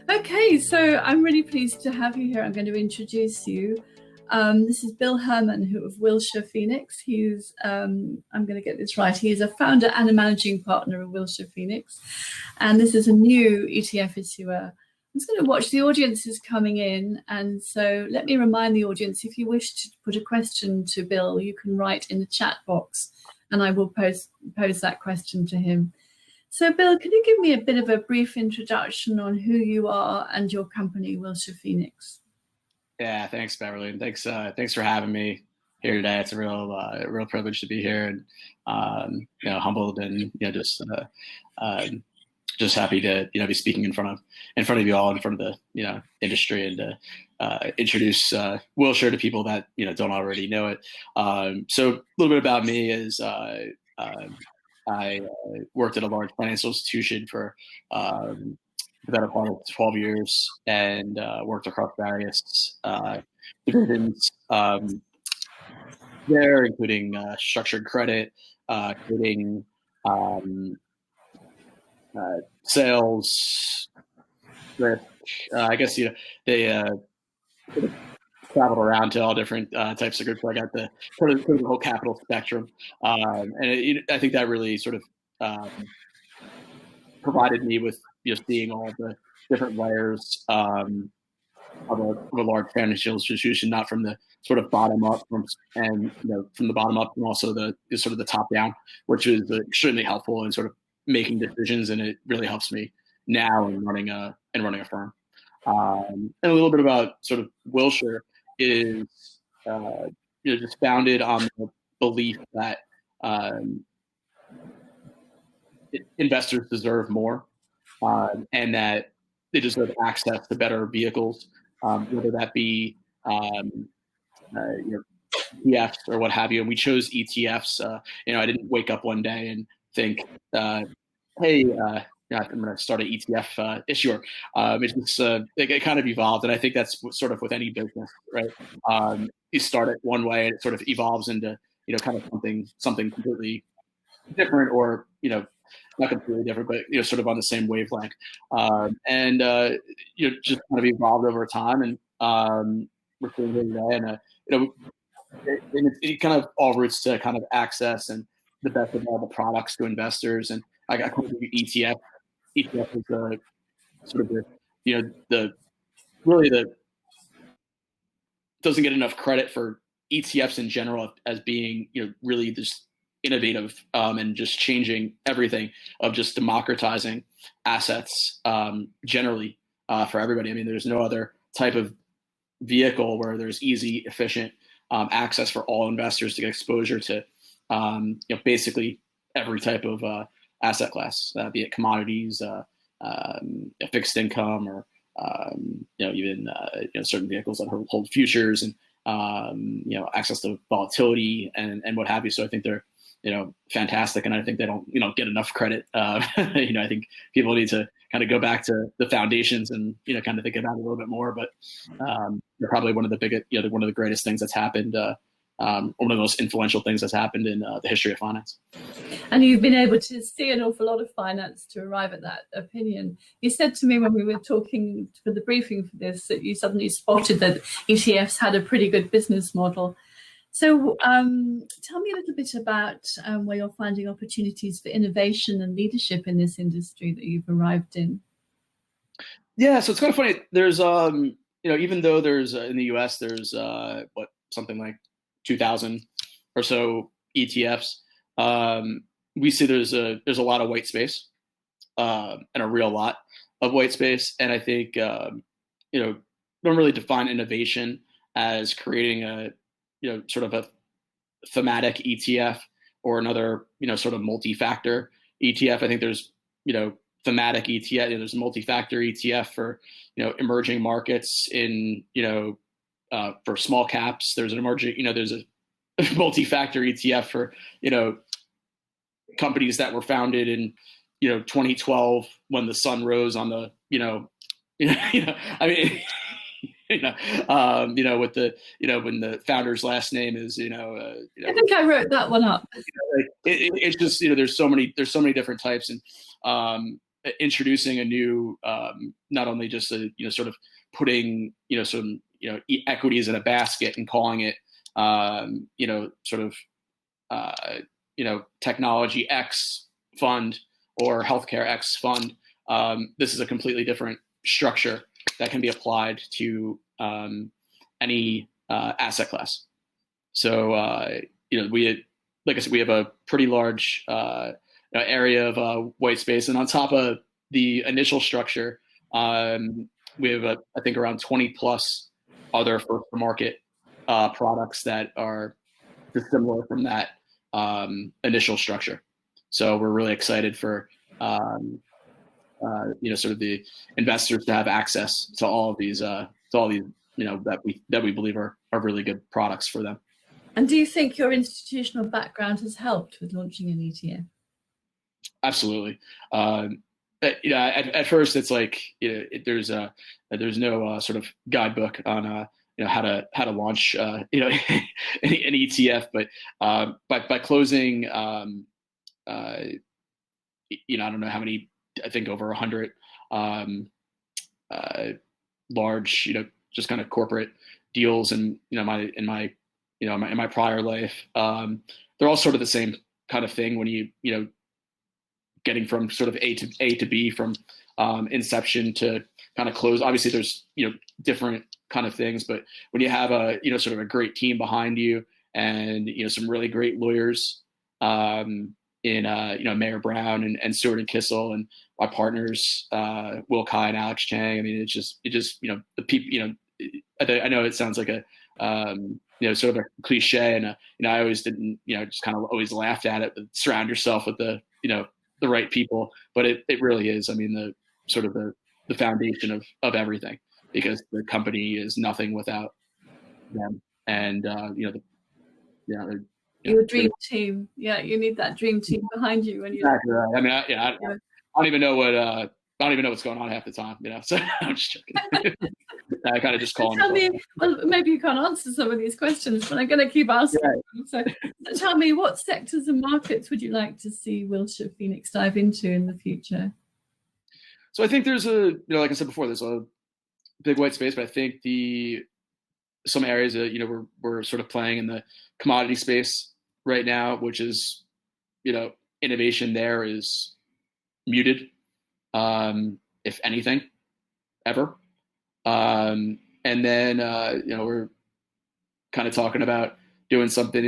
Okay, so I'm really pleased to have you here. I'm going to introduce you. This is Bill Herman, who of Wilshire Phoenix. I'm going to get this right. He is a founder and a managing partner of Wilshire Phoenix, and this is a new ETF issuer. I'm just going to watch the audience is coming in, and so let me remind the audience: if you wish to put a question to Bill, you can write in the chat box, and I will pose that question to him. So, Bill, can you give me a bit of a brief introduction on who you are and your company, Wilshire Phoenix? Yeah, thanks, Beverly, and thanks for having me here today. It's a real privilege to be here, and humbled, and just happy to be speaking in front of you all, in front of the industry, and to introduce Wilshire to people that don't already know it. So a little bit about me is I worked at a large financial institution for the better part of 12 years, and worked across various divisions there, including structured credit, including sales, risk. I guess they traveled around to all different types of groups. So I got the whole capital spectrum, and I think that really sort of provided me with seeing all the different layers of a large financial institution, not from the sort of bottom up, from the bottom up, and also the sort of the top down, which is extremely helpful in sort of making decisions, and it really helps me now in running a firm. And a little bit about sort of Wilshire is just founded on the belief that investors deserve more, and that they deserve access to better vehicles, whether that be ETFs or what have you. And we chose ETFs. I didn't wake up one day and think, hey, I'm going to start an ETF issuer. It kind of evolved, and I think that's sort of with any business, right? You start it one way, and it sort of evolves into kind of something completely different, or not completely different, but sort of on the same wavelength, and just kind of evolved over time, and we're seeing it today, and it kind of all roots to kind of access and the best available products to investors. And I got ETF. ETF is sort of the really the doesn't get enough credit for ETFs in general as being really just innovative, and just changing everything, of just democratizing assets generally, for everybody. I mean, there's no other type of vehicle where there's easy, efficient access for all investors to get exposure to basically every type of asset class, be it commodities, fixed income, or even certain vehicles that hold futures, and access to volatility, and what have you. So I think they're fantastic, and I think they don't get enough credit. I think people need to kind of go back to the foundations, and kind of think about it a little bit more. But they're probably one of the biggest, one of the greatest things that's happened, one of the most influential things that's happened in the history of finance. And you've been able to see an awful lot of finance to arrive at that opinion. You said to me when we were talking for the briefing for this that you suddenly spotted that ETFs had a pretty good business model. So tell me a little bit about where you're finding opportunities for innovation and leadership in this industry that you've arrived in. Yeah, so it's kind of funny. There's, even though there's in the U.S. there's something like 2,000 or so ETFs, we see there's a lot of white space, and a real lot of white space. And I think don't really define innovation as creating a sort of a thematic ETF or another, sort of multi-factor ETF. I think there's, thematic ETF, there's a multi-factor ETF for, emerging markets in, for small caps. There's an emerging, there's a multi-factor ETF for, companies that were founded in, 2012 when the sun rose on the, I mean, with the, when the founder's last name is, I think I wrote that one up. It's just, there's so many different types. And introducing a new, not only just a, sort of putting, some, equities in a basket and calling it, sort of, technology X fund or healthcare X fund. This is a completely different structure that can be applied to any asset class. So, like I said, we have a pretty large area of white space, and on top of the initial structure, we have I think around 20 plus other first to market products that are dissimilar from that initial structure. So we're really excited for sort of the investors to have access to all of these that we believe are really good products for them. And do you think your institutional background has helped with launching an ETF? Absolutely. At first it's like there's no sort of guidebook on how to launch an ETF, but by closing I don't know how many, I think over 100 large just kind of corporate deals, and in my prior life, they're all sort of the same kind of thing when you getting from sort of A to B, from inception to kind of close. Obviously there's different kind of things, but when you have a sort of a great team behind you, and some really great lawyers in Mayor Brown and Stewart and Kissel, and my partners Will Kai and Alex Chang. I mean, it just the people. I know it sounds like a sort of a cliche, and I always didn't just kind of always laughed at it. But surround yourself with the right people, but it really is. I mean, the sort of the foundation of everything, because the company is nothing without them, and your dream team. Yeah, you need that dream team behind you when you. Exactly right. I mean, I don't even know what I don't even know what's going on half the time. So I'm just joking. I kind of just call them. Well, maybe you can't answer some of these questions, but I'm going to keep asking. Yeah. So tell me, what sectors and markets would you like to see Wilshire Phoenix dive into in the future? So I think there's like I said before, there's a big white space, but I think some areas that we're sort of playing in the commodity space right now, which is innovation there is muted, if anything, ever. And then we're kind of talking about doing something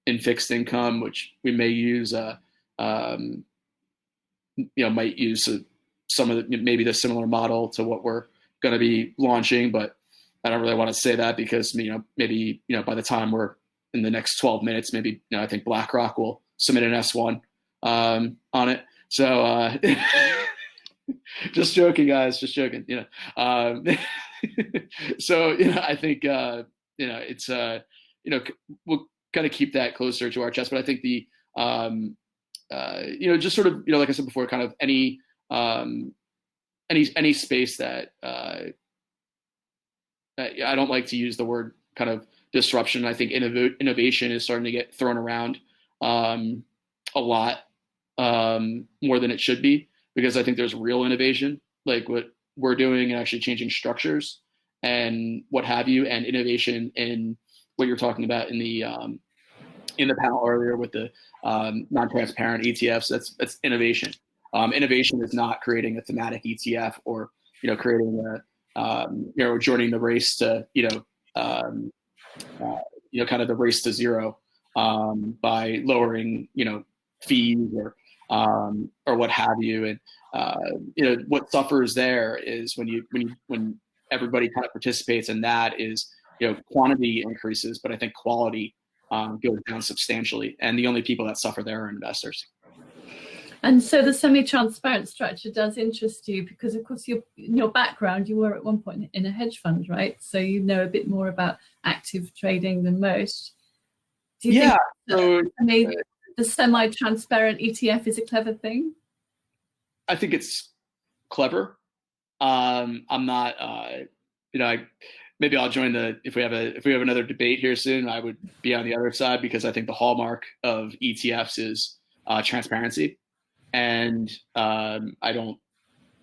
in fixed income, which we may use might use some of maybe the similar model to what we're going to be launching, but I don't really want to say that because maybe by the time we're in the next 12 minutes, maybe I think BlackRock will submit an S1 on it. So just joking, guys, just joking. So I think it's we'll kind of keep that closer to our chest, but I think the just sort of like I said before, kind of any space that I don't like to use the word kind of disruption. I think innovation is starting to get thrown around a lot more than it should be, because I think there's real innovation, like what we're doing, and actually changing structures and what have you, and innovation in what you're talking about in the panel earlier with the non-transparent ETFs. That's innovation. Innovation is not creating a thematic ETF or creating joining the race to kind of the race to zero by lowering fees or what have you. And what suffers there is when everybody kind of participates in that is quantity increases, but I think quality goes down substantially, and the only people that suffer there are investors. And so the semi-transparent structure does interest you because, of course, in your background, you were at one point in a hedge fund, right? So you know a bit more about active trading than most. Do you think maybe the semi-transparent ETF is a clever thing? I think it's clever. I'm not, maybe I'll join if we have another debate here soon, I would be on the other side, because I think the hallmark of ETFs is transparency. and I don't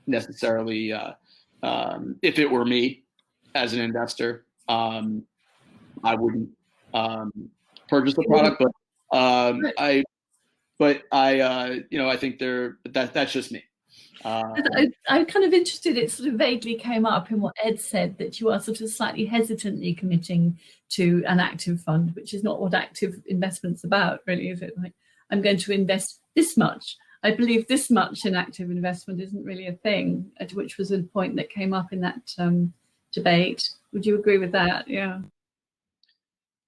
necessarily, if it were me as an investor, I wouldn't purchase the product, but I think that's just me. I'm kind of interested, it sort of vaguely came up in what Ed said, that you are sort of slightly hesitantly committing to an active fund, which is not what active investment's about, really, is it? Like, I'm going to invest this much. I believe this much in active investment isn't really a thing, which was a point that came up in that debate. Would you agree with that? Yeah.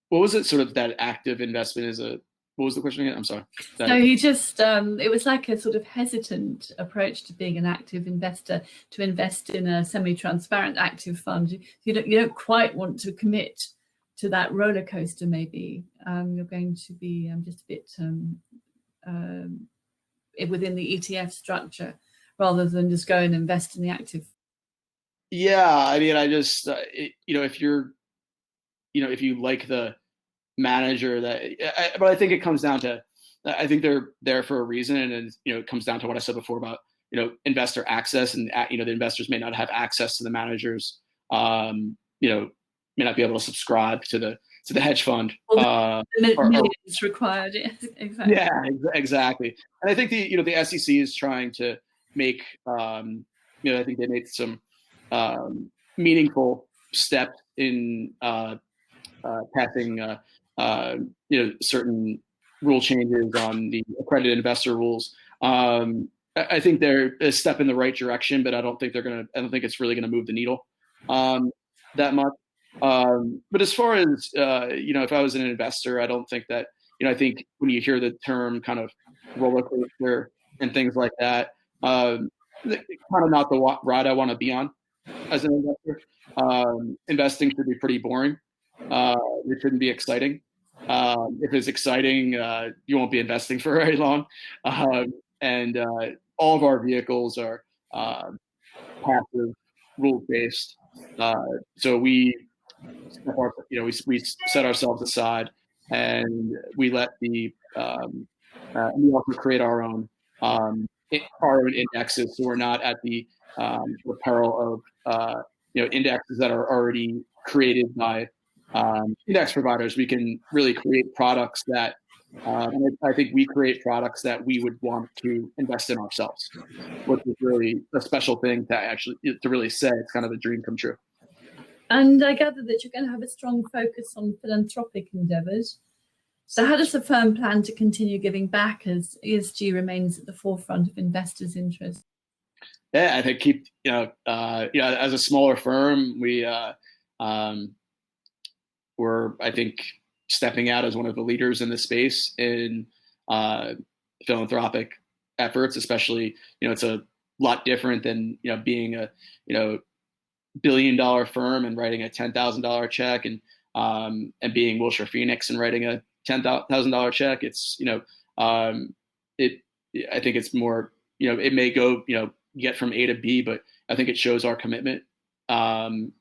What was it? Sort of that active investment is a. What was the question again? I'm sorry. So he just, it was like a sort of hesitant approach to being an active investor, to invest in a semi-transparent active fund. You don't quite want to commit to that roller coaster. Maybe you're going to be just a bit within the ETF structure, rather than just go and invest in the active. Yeah, I mean, I just if you like the manager but I think it comes down to, I think they're there for a reason, and it comes down to what I said before about investor access, and the investors may not have access to the managers, may not be able to subscribe to the hedge fund. Well, millions required. Yes, exactly. Yeah, exactly. And I think the SEC is trying to make I think they made some meaningful steps in passing certain rule changes on the accredited investor rules. I think they're a step in the right direction, but I don't think it's really gonna move the needle that much. But as far as if I was an investor, I don't think that I think when you hear the term kind of roller coaster and things like that, kind of not the ride I want to be on as an investor. Investing should be pretty boring. It shouldn't be exciting. If it's exciting, you won't be investing for very long. And all of our vehicles are passive, rule-based. So we set ourselves aside, and we let we also create our own indexes, so we're not at the peril of indexes that are already created by index providers. We can really create products that, and I think we create products that we would want to invest in ourselves, which is really a special thing to really say. It's kind of a dream come true. And I gather that you're going to have a strong focus on philanthropic endeavours. So how does the firm plan to continue giving back as ESG remains at the forefront of investors' interest? Yeah, I think as a smaller firm, we're, I think, stepping out as one of the leaders in the space in philanthropic efforts, especially, it's a lot different than, being a, billion-dollar firm and writing a $10,000 check and being Wilshire Phoenix and writing a $10,000 check. It's, I think it's more, it may go, get from A to B, but I think it shows our commitment to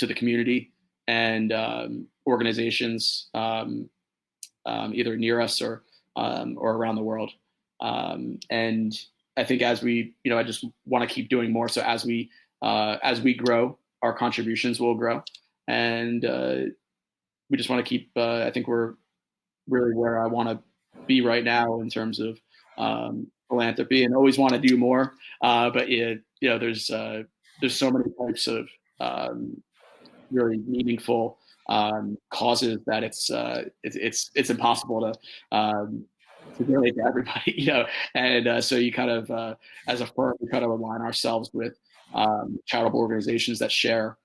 the community and organizations either near us or around the world. And I think as we, I just want to keep doing more. So as we grow, our contributions will grow, and we just want to keep. I think we're really where I want to be right now in terms of philanthropy, and always want to do more. But there's so many types of really meaningful causes that it's impossible to relate to everybody, and so you kind of as a firm, we kind of align ourselves with charitable organizations that share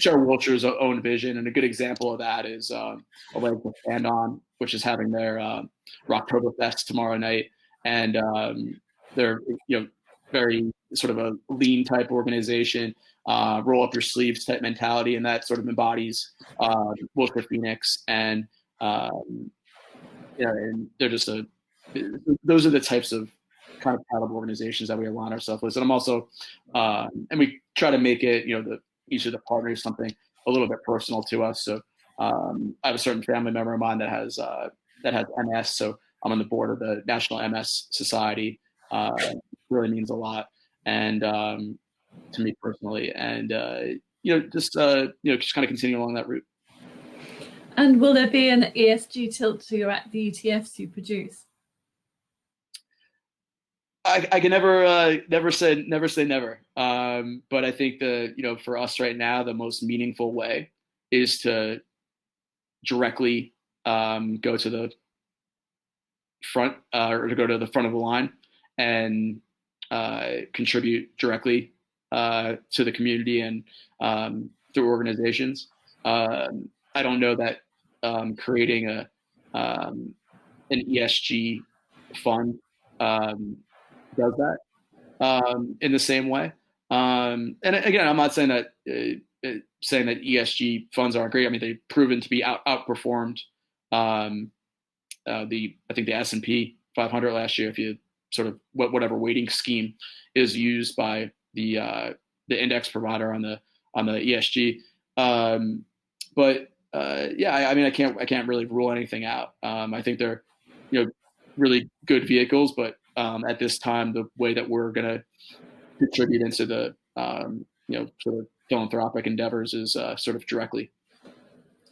Wilshire's own vision. And a good example of that is a leg to stand on, which is having their Rocktoberfest tomorrow night, and they're very sort of a lean type organization, roll up your sleeves type mentality, and that sort of embodies Wilshire Phoenix, and and they're just those are the types of kind of charitable organizations that we align ourselves with. And I'm also and we try to make it each of the partners something a little bit personal to us. So I have a certain family member of mine that has MS, so I'm on the board of the National MS Society. Really means a lot, and to me personally, and just kind of continue along that route. And will there be an ESG tilt to the ETFs you produce? I can never say never. But I think for us right now, the most meaningful way is to directly go to the front or to go to the front of the line and contribute directly to the community and through organizations. I don't know that creating an ESG fund does that in the same way. And again, I'm not saying that ESG funds aren't great. I mean, they've proven to be outperformed I think the S&P 500 last year, if you sort of whatever weighting scheme is used by the index provider on the ESG. But I mean, I can't really rule anything out. I think they're really good vehicles, but at this time, the way that we're going to contribute into the sort of philanthropic endeavors is sort of directly.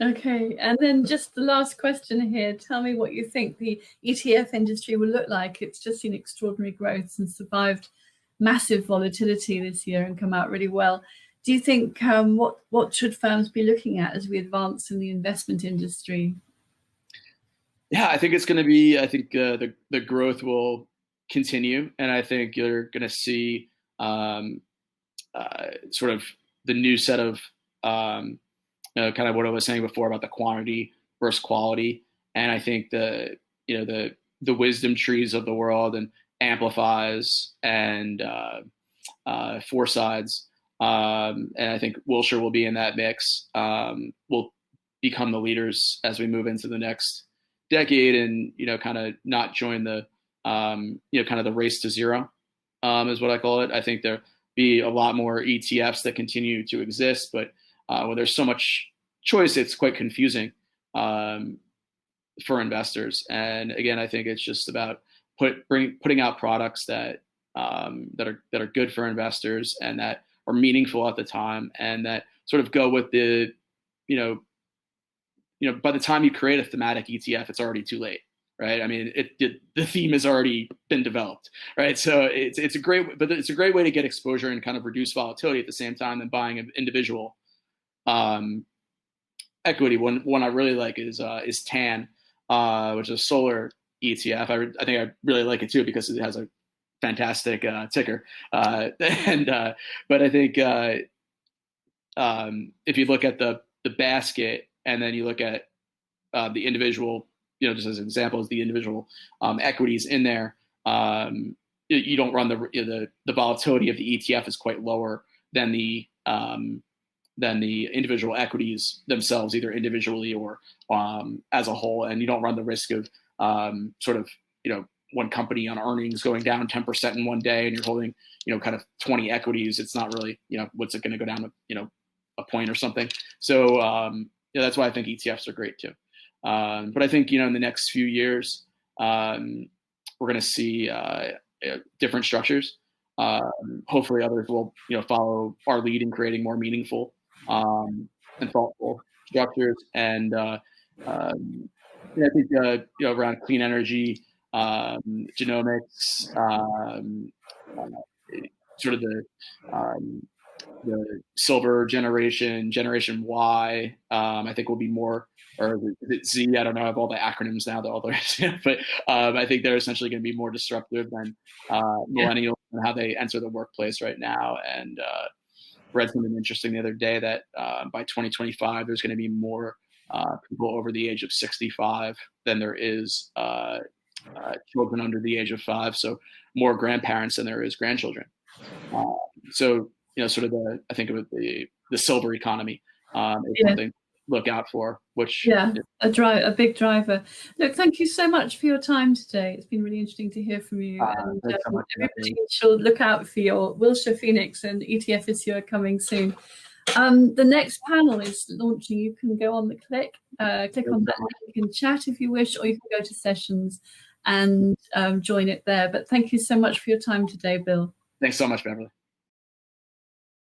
Okay, and then just the last question here. Tell me what you think the ETF industry will look like. It's just seen extraordinary growth and survived massive volatility this year and come out really well. Do you think what should firms be looking at as we advance in the investment industry? Yeah, I think it's going to be. I think the growth will continue, and I think you're going to see sort of the new set of kind of what I was saying before about the quantity versus quality, and I think the wisdom trees of the world and Amplifies and Foresides, and I think Wilshire will be in that mix. Will become the leaders as we move into the next decade, and kind of not join the kind of the race to zero, is what I call it. I think there'll be a lot more ETFs that continue to exist, but when there's so much choice, it's quite confusing for investors. And again, I think it's just about putting out products that are good for investors and that are meaningful at the time, and that sort of go with the by the time you create a thematic ETF, it's already too late, right? I mean, the theme has already been developed, right? So it's a great way to get exposure and kind of reduce volatility at the same time than buying an individual equity. One I really like is TAN, which is a solar ETF. I think I really like it too because it has a fantastic ticker. But I think if you look at the basket and then you look at the individual, just as an example, is the individual equities in there, you don't run the volatility of the ETF is quite lower than the individual equities themselves, either individually or as a whole, and you don't run the risk of sort of one company on earnings going down 10% in one day, and you're holding kind of 20 equities. It's not really what's it going to go down to a point or something. So that's why I think ETFs are great too. But I think in the next few years we're going to see different structures. Hopefully others will follow our lead in creating more meaningful and thoughtful structures. And I think around clean energy, genomics, sort of the silver generation Y, I think will be more, or is it Z? I don't know. I have all the acronyms now, but I think they're essentially going to be more disruptive than millennials and how they enter the workplace right now. And read something interesting the other day that by 2025, there's going to be more people over the age of 65 than there is children under the age of 5. So more grandparents than there is grandchildren. So sort of I think of it, the silver economy is something to look out for. Which a big driver. Look, thank you so much for your time today. It's been really interesting to hear from you. And everybody should look out for your Wilshire Phoenix and ETF issue coming soon. The next panel is launching. You can go on the click on that link in chat if you wish, or you can go to sessions and join it there. But thank you so much for your time today, Bill. Thanks so much, Beverly.